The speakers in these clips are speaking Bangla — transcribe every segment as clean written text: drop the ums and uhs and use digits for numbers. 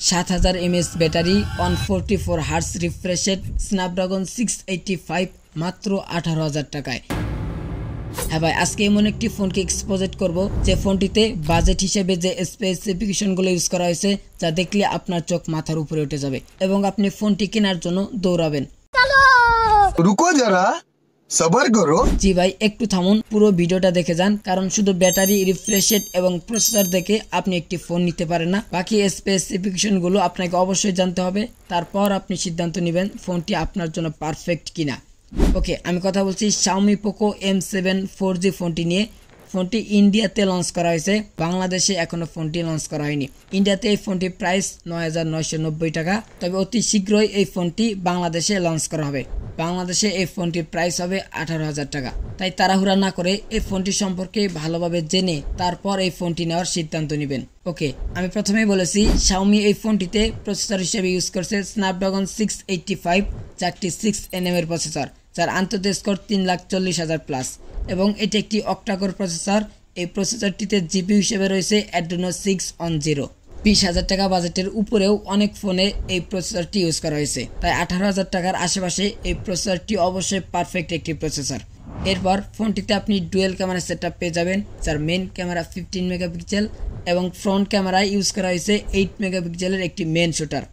7000 mAh battery, 144 hertz refresh rate, Snapdragon 685, মাত্র 18,000 টাকায়। হ্যাঁ ভাই, আজকে এমন একটি ফোনকে এক্সপোজেট করব যে ফোনটিতে বাজেট হিসেবে যে স্পেসিফিকেশনগুলো ইউজ করা হয়েছে যা দেখলে আপনার চোখ মাথার উপরে উঠে যাবে এবং আপনি ফোনটি কেনার জন্য দৌড়াবেন। রুকো যারা, সবার করো। জি ভাই, একটু থামুন, পুরো ভিডিওটা দেখে যান, কারণ শুধু ব্যাটারি, রিফ্রেশ রেট এবং প্রসেসর দেখে আপনি একটি ফোন নিতে পারেন না। বাকি স্পেসিফিকেশনগুলো আপনাকে অবশ্যই জানতে হবে, তারপর আপনি সিদ্ধান্ত নেবেন ফোনটি আপনার জন্য পারফেক্ট কিনা। ওকে, আমি কথা বলছি Xiaomi Poco M7 4G ফোনটি নিয়ে। ফোনটি ইন্ডিয়াতে লঞ্চ করা হয়েছে, বাংলাদেশে এখনো ফোনটি লঞ্চ করা হয়নি। ইন্ডিয়াতে এই ফোনটির প্রাইস 9,990 টাকা, তবে অতি শীঘ্রই এই ফোনটি বাংলাদেশে লঞ্চ করা হবে। বাংলাদেশে এই ফোনটির প্রাইস হবে 18,000 টাকা। তাই তাড়াহুড়া না করে এই ফোনটি সম্পর্কে ভালোভাবে জেনে তারপর এই ফোনটি নেওয়ার সিদ্ধান্ত নেবেন। ওকে, আমি প্রথমেই বলেছি Xiaomi এই ফোনটিতে প্রসেসর হিসেবে ইউজ করছে স্ন্যাপড্রাগন 685, যা একটি 6nm এর প্রসেসর, যার আন্তর্জাতিক স্কোর 3,40,000 প্লাস, এবং এটি একটি অক্টাকোর প্রসেসর। এই প্রসেসরটিতে জিপি হিসেবে রয়েছে Adreno 610। 20,000 টাকা বাজেটের উপরেও অনেক ফোনে এই প্রসেসরটি ইউজ করা হয়েছে, তাই 18,000 টাকার আশেপাশে এই প্রসেসরটি অবশ্যই পারফেক্ট একটি প্রসেসর। এরপর ফোনটিতে আপনি ডুয়েল ক্যামেরা সেটআপ পেয়ে যাবেন, যার মেন ক্যামেরা 15 মেগাপিক্সেল এবং ফ্রন্ট ক্যামেরায় ইউজ করা হয়েছে 8 মেগাপিক্সেলের একটি মেন শুটার।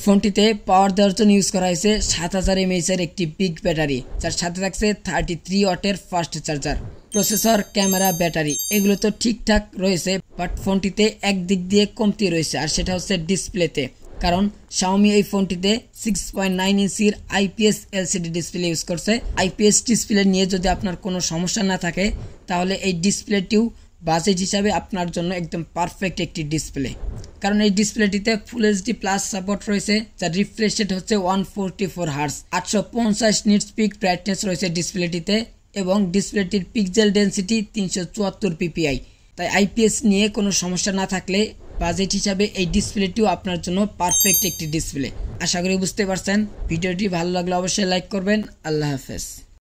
ফোনটিতে পাওয়ার দেওয়ার জন্য ইউজ করা হয়েছে 7000 mAh এর একটি বিগ ব্যাটারি, যার সাথে থাকছে 33 ওয়াটের fast charger. Processor, camera, battery এগুলো তো ঠিকঠাক রয়েছে, বাট ফোনটিতে এক দিক দিয়ে কমতি রয়েছে, আর সেটা হচ্ছে ডিসপ্লেতে। কারণ Xiaomi এই ফোনটিতে 6.9 ইঞ্চির IPS LCD ডিসপ্লে ইউজ করছে। IPS ডিসপ্লে নিয়ে যদি আপনার কোনো সমস্যা না থাকে, তাহলে এই ডিসপ্লেটিও বাজেট হিসাবে আপনার জন্য একদম পারফেক্ট একটি ডিসপ্লে। কারণ এই ডিসপ্লেটিতে ফুল HD প্লাস সাপোর্ট রয়েছে, যার রিফ্রেশ রেট হচ্ছে 144 হার্টজ, 850 নিটস পিক ব্রাইটনেস রয়েছে ডিসপ্লেটিতে, এবং ডিসপ্লেটির পিক্সেল ডেনসিটি 374 ppi। তাই IPS নিয়ে কোনো সমস্যা না থাকলে বাজেট হিসাবে এই ডিসপ্লেটিও আপনার জন্য পারফেক্ট একটি ডিসপ্লে। আশা করি বুঝতে পারছেন। ভিডিওটি ভালো লাগলে অবশ্যই লাইক করবেন। আল্লাহ হাফেজ।